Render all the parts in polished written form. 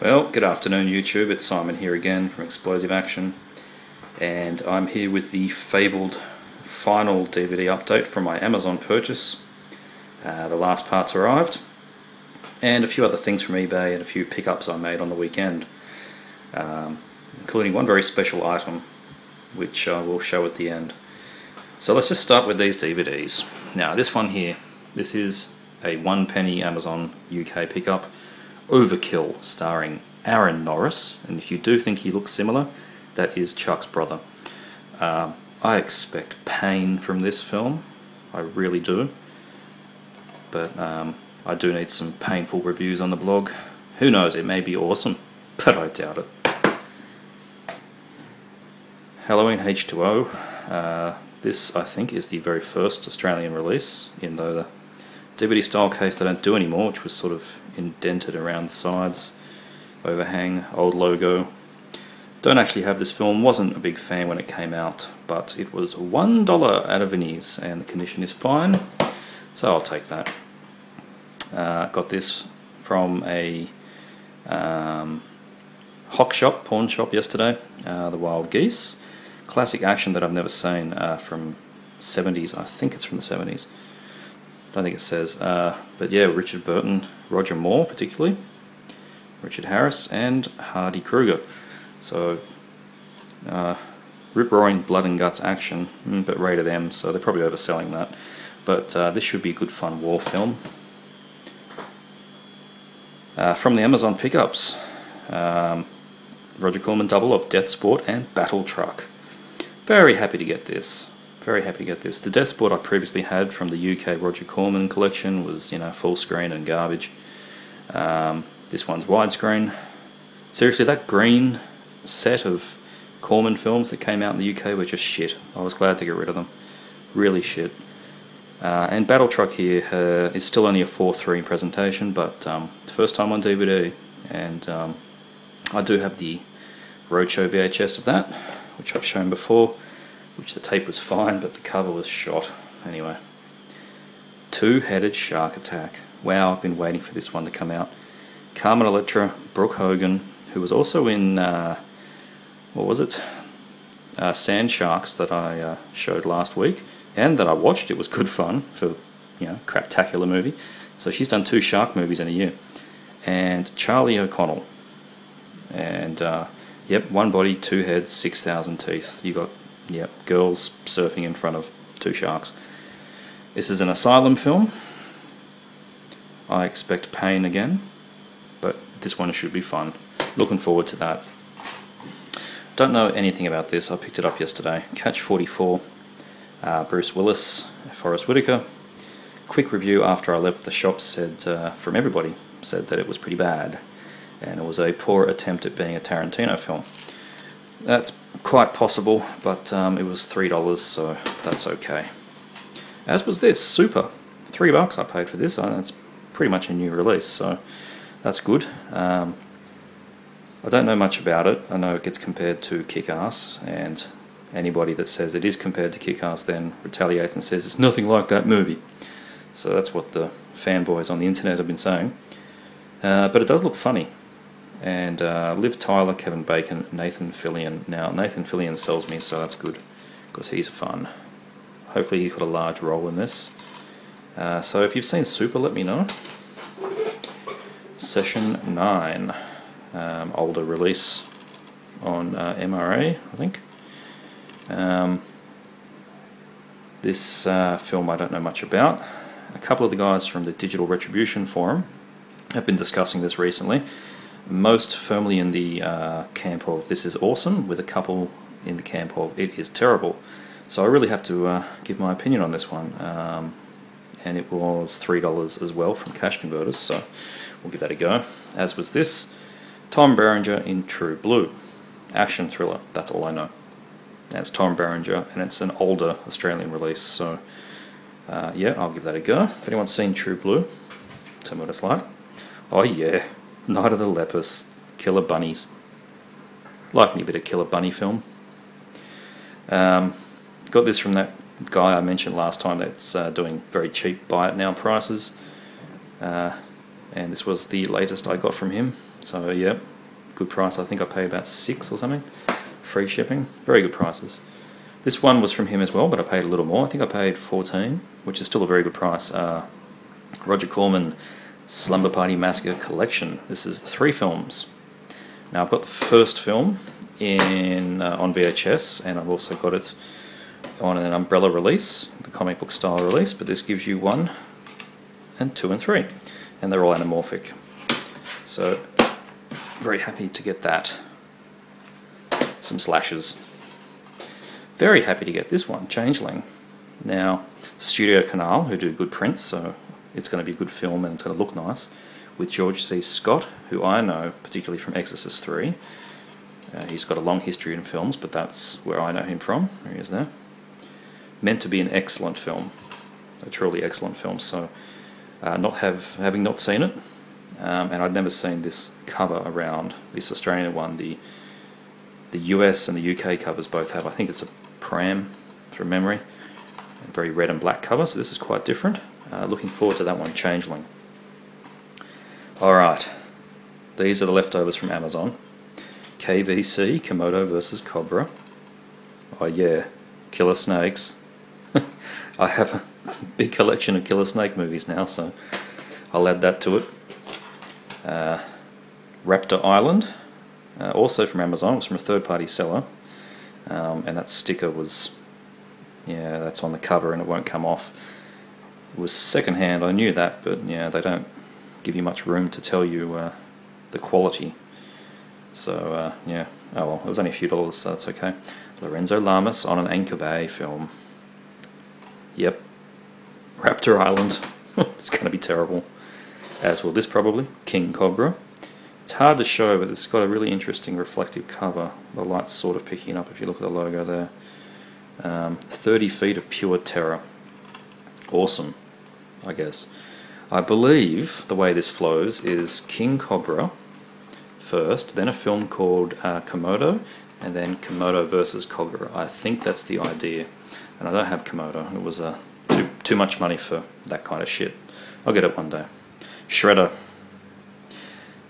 Well, good afternoon YouTube, it's Simon here again from Explosive Action, and I'm here with the fabled final DVD update from my Amazon purchase. The last part's arrived, and a few other things from eBay and a few pickups I made on the weekend, including one very special item which I will show at the end. So let's just start with these DVDs. Now this one here, this is a 1 penny Amazon UK pickup, Overkill, starring Aaron Norris, and if you do think he looks similar, that is Chuck's brother. I expect pain from this film, I really do, but I do need some painful reviews on the blog. Who knows, it may be awesome, but I doubt it. Halloween H2O, this I think is the very first Australian release, in the DVD style case they don't do anymore, which was sort of indented around the sides, overhang, old logo. Don't actually have this film, wasn't a big fan when it came out, but it was $1 at a Vinnie's and the condition is fine, so I'll take that. Got this from a hock shop, pawn shop yesterday, the Wild Geese. Classic action that I've never seen, from 70s, I think it's from the 70s. Don't think it says, but yeah, Richard Burton, Roger Moore particularly, Richard Harris and Hardy Kruger. So rip-roaring blood and guts action, but rated M, so they're probably overselling that. But this should be a good fun war film. From the Amazon pickups, Roger Corman double of Death Sport and Battle Truck. Very happy to get this. Very happy to get this. The Death Sport I previously had from the UK Roger Corman collection was, you know, full screen and garbage. This one's widescreen. Seriously, that green set of Corman films that came out in the UK were just shit. I was glad to get rid of them. Really shit. And Battle Truck here is still only a 4:3 presentation, but first time on DVD, and I do have the Roadshow VHS of that, which I've shown before, which the tape was fine, but the cover was shot. Anyway, Two-Headed Shark Attack. Wow, I've been waiting for this one to come out. Carmen Electra, Brooke Hogan, who was also in, what was it? Sand Sharks that I showed last week, and that I watched. It was good fun for, you know, craptacular movie. So she's done 2 shark movies in a year. And Charlie O'Connell. And, yep, 1 body, 2 heads, 6,000 teeth. You got, yep, girls surfing in front of 2 sharks. This is an asylum film. I expect pain again, but this one should be fun. Looking forward to that. Don't know anything about this. I picked it up yesterday. Catch 44. Bruce Willis, Forrest Whitaker. Quick review after I left the shop said, from everybody, said that it was pretty bad, and it was a poor attempt at being a Tarantino film. That's quite possible, but it was $3, so that's okay. As was this, Super. $3 I paid for this. It's pretty much a new release, so that's good. I don't know much about it. I know it gets compared to Kick-Ass, and anybody that says it is compared to Kick-Ass then retaliates and says it's nothing like that movie. So that's what the fanboys on the internet have been saying. But it does look funny. And Liv Tyler, Kevin Bacon, Nathan Fillion. Now, Nathan Fillion sells me, so that's good, because he's fun. Hopefully he's got a large role in this. So if you've seen Super, let me know. Session 9. Older release on MRA, I think. This film I don't know much about. A couple of the guys from the Digital Retribution forum have been discussing this recently. Most firmly in the camp of this is awesome, with a couple in the camp of it is terrible. So I really have to give my opinion on this one. And it was $3 as well from Cash Converters, so we'll give that a go. As was this, Tom Berenger in True Blue. Action thriller, that's all I know. And it's Tom Berenger, and it's an older Australian release, so yeah, I'll give that a go. If anyone's seen True Blue, tell me what it's like. Oh yeah, Night of the Lepus, Killer Bunnies. Like me a bit of Killer Bunny film. Got this from that guy I mentioned last time that's doing very cheap buy it now prices. and this was the latest I got from him. So yeah, good price. I think I paid about $6 or something. Free shipping. Very good prices. This one was from him as well, but I paid a little more. I think I paid $14, which is still a very good price. Roger Corman Slumber Party Massacre Collection. This is the 3 films. Now I've got the first film on VHS, and I've also got it on an umbrella release, the comic book style release, but this gives you 1 and 2 and 3, and they're all anamorphic. So very happy to get that. Some slashes. Very happy to get this one, Changeling. Now, it's Studio Canal, who do good prints, so it's going to be a good film and it's going to look nice, with George C. Scott, who I know particularly from Exorcist 3. He's got a long history in films, but that's where I know him from. There he is there. Meant to be an excellent film, a truly excellent film. So, having not seen it, and I'd never seen this cover around. This Australian one, the US and the UK covers both have. I think it's a pram from memory, a very red and black cover. So this is quite different. Looking forward to that one, Changeling. All right, these are the leftovers from Amazon. KVC, Komodo versus Cobra. Oh yeah, Killer Snakes. I have a big collection of Killer Snake movies now, so I'll add that to it. Raptor Island, also from Amazon. It was from a third-party seller, and that sticker was, yeah, that's on the cover and it won't come off. It was second-hand, I knew that, but yeah, they don't give you much room to tell you the quality. So yeah, oh well, it was only a few dollars, so that's okay. Lorenzo Lamas on an Anchor Bay film. Yep, Raptor Island. It's going to be terrible, as will this probably. King Cobra. It's hard to show, but it's got a really interesting reflective cover. The light's sort of picking up if you look at the logo there. 30 feet of pure terror. Awesome, I guess. I believe the way this flows is King Cobra first, then a film called Komodo, and then Komodo versus Cobra. I think that's the idea. And I don't have Komodo. It was too much money for that kind of shit. I'll get it one day. Shredder.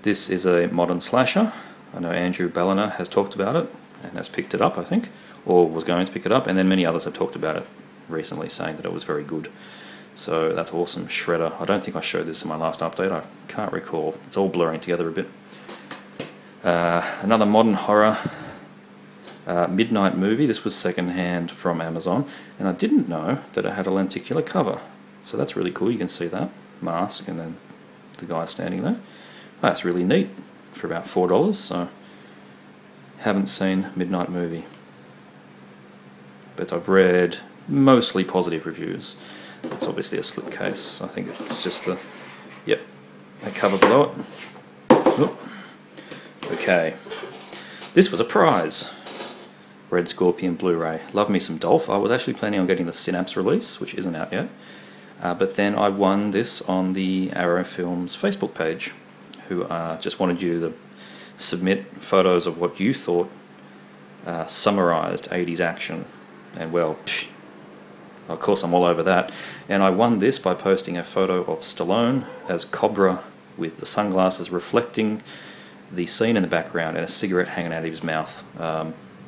This is a modern slasher. I know Andrew Balliner has talked about it and has picked it up, I think, or was going to pick it up, and then many others have talked about it recently, saying that it was very good. So that's awesome. Shredder. I don't think I showed this in my last update. I can't recall. It's all blurring together a bit. Another modern horror. Midnight Movie. This was second-hand from Amazon, and I didn't know that it had a lenticular cover, so that's really cool. You can see that mask and then the guy standing there. Oh, that's really neat for about $4, so haven't seen Midnight Movie, but I've read mostly positive reviews. It's obviously a slipcase. I think it's just the, yep, a cover below it. Oop. Okay, this was a prize. Red Scorpion Blu-ray. Love me some Dolph. I was actually planning on getting the Synapse release, which isn't out yet. But then I won this on the Arrow Films Facebook page, who just wanted you to submit photos of what you thought summarized 80s action. And well, of course I'm all over that. And I won this by posting a photo of Stallone as Cobra with the sunglasses reflecting the scene in the background and a cigarette hanging out of his mouth.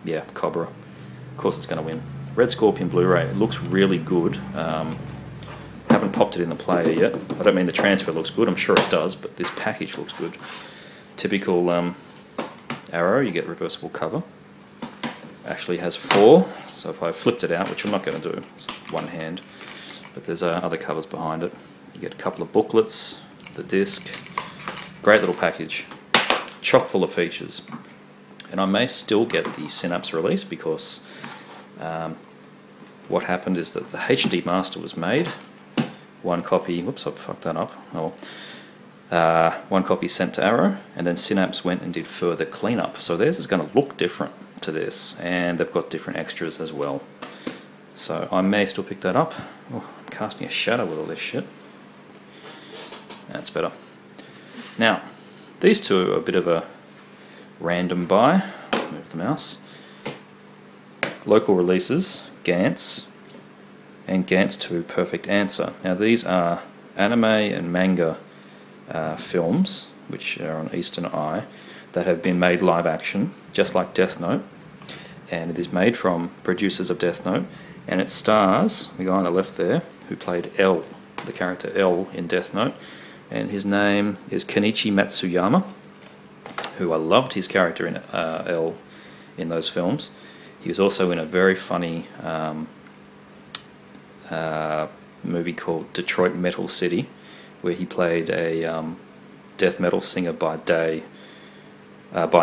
Yeah, Cobra. Of course it's going to win. Red Scorpion Blu-ray. It looks really good. Haven't popped it in the player yet. I don't mean the transfer looks good. I'm sure it does, but this package looks good. Typical Arrow. You get reversible cover. Actually has 4. So if I flipped it out, which I'm not going to do, it's one hand, but there's other covers behind it. You get a couple of booklets, the disc. Great little package. Chock full of features. And I may still get the Synapse release because what happened is that the HD master was made. One copy, whoops, I fucked that up. Oh, one copy sent to Arrow, and then Synapse went and did further cleanup. So theirs is going to look different to this, and they've got different extras as well. So I may still pick that up. Oh, I'm casting a shadow with all this shit. That's better. Now, these two are a bit of a random buy. Move the mouse. Local releases, Gantz, and Gantz 2 Perfect Answer. Now these are anime and manga films, which are on Eastern Eye, that have been made live action, just like Death Note. And it is made from producers of Death Note, and it stars the guy on the left there who played L, the character L in Death Note, and his name is Kenichi Matsuyama, who I loved his character in L in those films. He was also in a very funny movie called Detroit Metal City, where he played a death metal singer by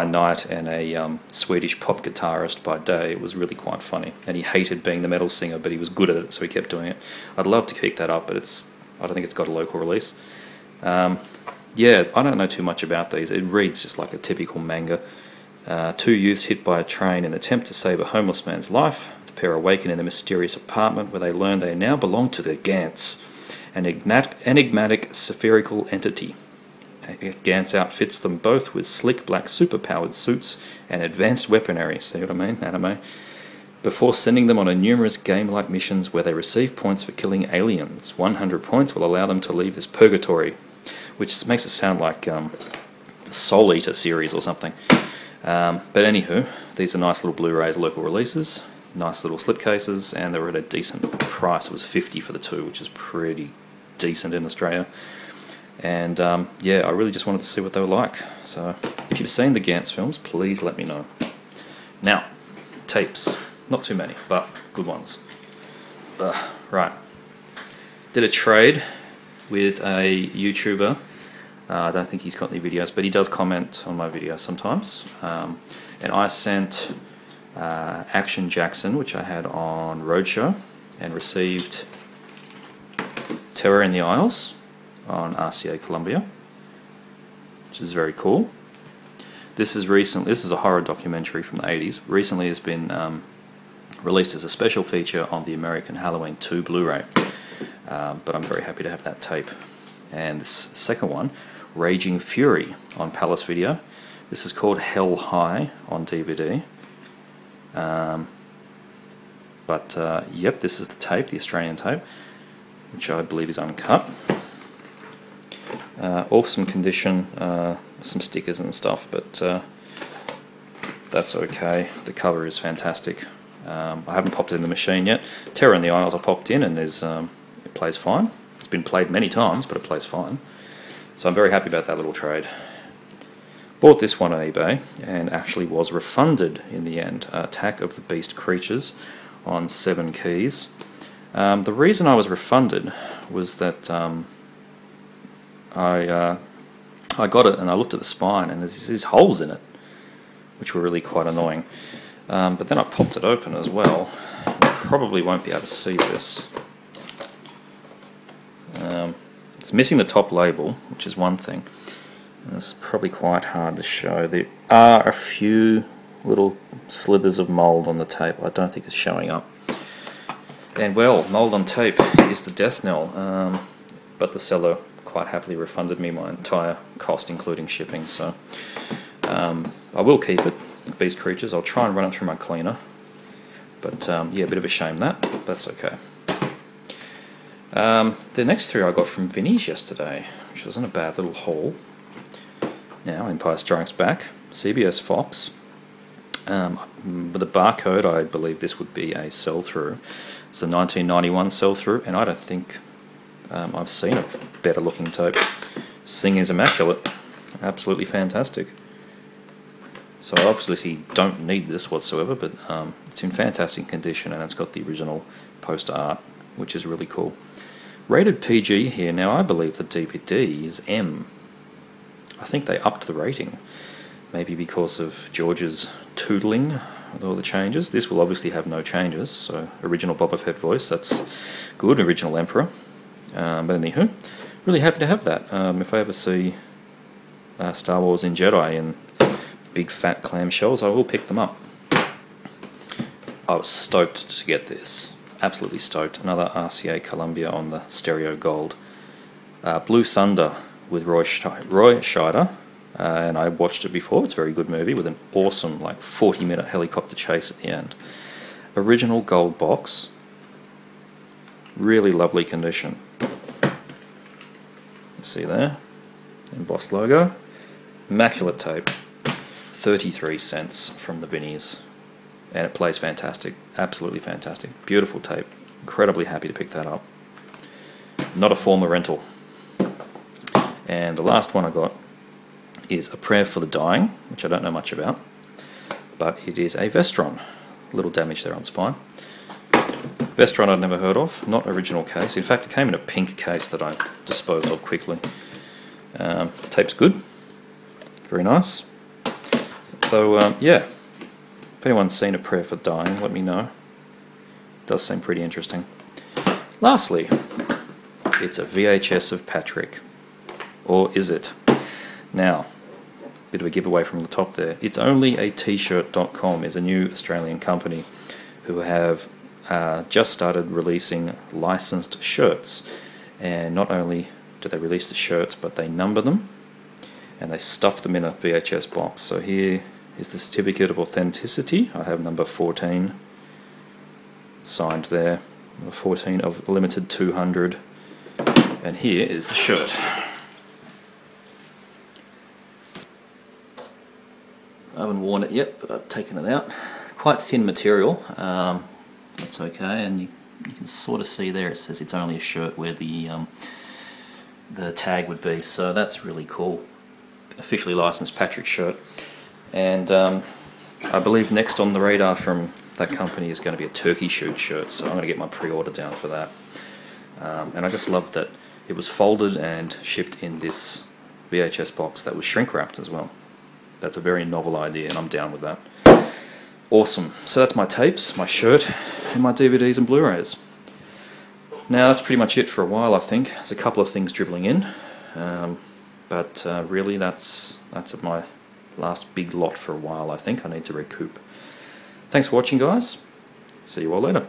night and a Swedish pop guitarist by day. It was really quite funny, and he hated being the metal singer, but he was good at it, so he kept doing it. I'd love to pick that up, but I don't think it's got a local release. Yeah, I don't know too much about these. It reads just like a typical manga. Two youths hit by a train in an attempt to save a homeless man's life. The pair awaken in a mysterious apartment where they learn they now belong to the Gantz, an enigmatic spherical entity. Gantz outfits them both with slick black superpowered suits and advanced weaponry, see what I mean, anime, before sending them on numerous game-like missions where they receive points for killing aliens. 100 points will allow them to leave this purgatory, which makes it sound like the Soul Eater series or something. But anywho, these are nice little Blu-rays, local releases, nice little slipcases, and they were at a decent price. It was $50 for the two, which is pretty decent in Australia. And yeah, I really just wanted to see what they were like. So if you've seen the Gantz films, please let me know. Now, tapes. Not too many, but good ones. Right. Did a trade with a YouTuber. I don't think he's got any videos, but he does comment on my videos sometimes. And I sent Action Jackson, which I had on Roadshow, and received Terror in the Isles on RCA Columbia, which is very cool. This is a horror documentary from the 80s. Recently has been released as a special feature on the American Halloween 2 Blu-ray. But I'm very happy to have that tape. And this second one, Raging Fury on Palace Video. This is called Hell High on DVD. Yep, this is the tape, the Australian tape, which I believe is uncut. Awesome condition, some stickers and stuff, but that's okay. The cover is fantastic. I haven't popped it in the machine yet. Terror in the Isles I popped in, and it plays fine. It's been played many times, but it plays fine. So I'm very happy about that little trade. Bought this one on eBay, and actually was refunded in the end. Attack of the Beast Creatures on 7 keys. The reason I was refunded was that I got it and I looked at the spine, and there's these holes in it, which were really quite annoying. But then I popped it open as well. You probably won't be able to see this. It's missing the top label, which is one thing. And it's probably quite hard to show. There are a few little slithers of mould on the tape. I don't think it's showing up. And well, mould on tape is the death knell. But the seller quite happily refunded me my entire cost, including shipping. So I will keep it. Beast Creatures. I'll try and run it through my cleaner. But yeah, a bit of a shame that. But that's okay. The next three I got from Vinny's yesterday, which wasn't a bad little haul. Now, Empire Strikes Back, CBS Fox. With the barcode, I believe this would be a sell-through. It's the 1991 sell-through, and I don't think I've seen a better looking tape. This thing is immaculate. Absolutely fantastic. So I obviously don't need this whatsoever, but it's in fantastic condition, and it's got the original poster art, which is really cool. Rated PG here. Now, I believe the DVD is M. I think they upped the rating, maybe because of George's tootling with all the changes. This will obviously have no changes, so original Boba Fett voice, that's good, original Emperor. But anywho, really happy to have that. If I ever see Star Wars in Jedi in big fat clamshells, I will pick them up. I was stoked to get this. Absolutely stoked. Another RCA Columbia on the stereo gold. Blue Thunder with Roy Scheider, and I watched it before. It's a very good movie with an awesome, like, 40-minute helicopter chase at the end. Original gold box. Really lovely condition. You see there? embossed logo. Immaculate tape. 33 cents from the Vinnies. And it plays fantastic. Absolutely fantastic. Beautiful tape. Incredibly happy to pick that up. Not a former rental. And the last one I got is A Prayer for the Dying, which I don't know much about, but it is a Vestron. A little damage there on spine. Vestron I'd never heard of, not original case. In fact, it came in a pink case that I disposed of quickly. Tape's good, very nice. So yeah, if anyone's seen A Prayer for the Dying, let me know. It does seem pretty interesting. Lastly, it's a VHS of Patrick. Or is it? Now, bit of a giveaway from the top there. It's Only a T-shirt.com is a new Australian company who have just started releasing licensed shirts. And not only do they release the shirts, but they number them and they stuff them in a VHS box. So here is the certificate of authenticity. I have number 14 signed there. Number 14 of limited 200. And here is the shirt. I haven't worn it yet, but I've taken it out. Quite thin material, that's okay, and you can sort of see there it says it's only a shirt where the tag would be, so that's really cool. Officially licensed Patrick shirt. And I believe next on the radar from that company is going to be a turkey shoot shirt, so I'm going to get my pre-order down for that. And I just love that it was folded and shipped in this VHS box that was shrink wrapped as well. That's a very novel idea, and I'm down with that. Awesome. So that's my tapes, my shirt, and my DVDs and Blu-rays. Now that's pretty much it for a while, I think. There's a couple of things dribbling in, but really that's my last big lot for a while, I think. I need to recoup. Thanks for watching, guys. See you all later.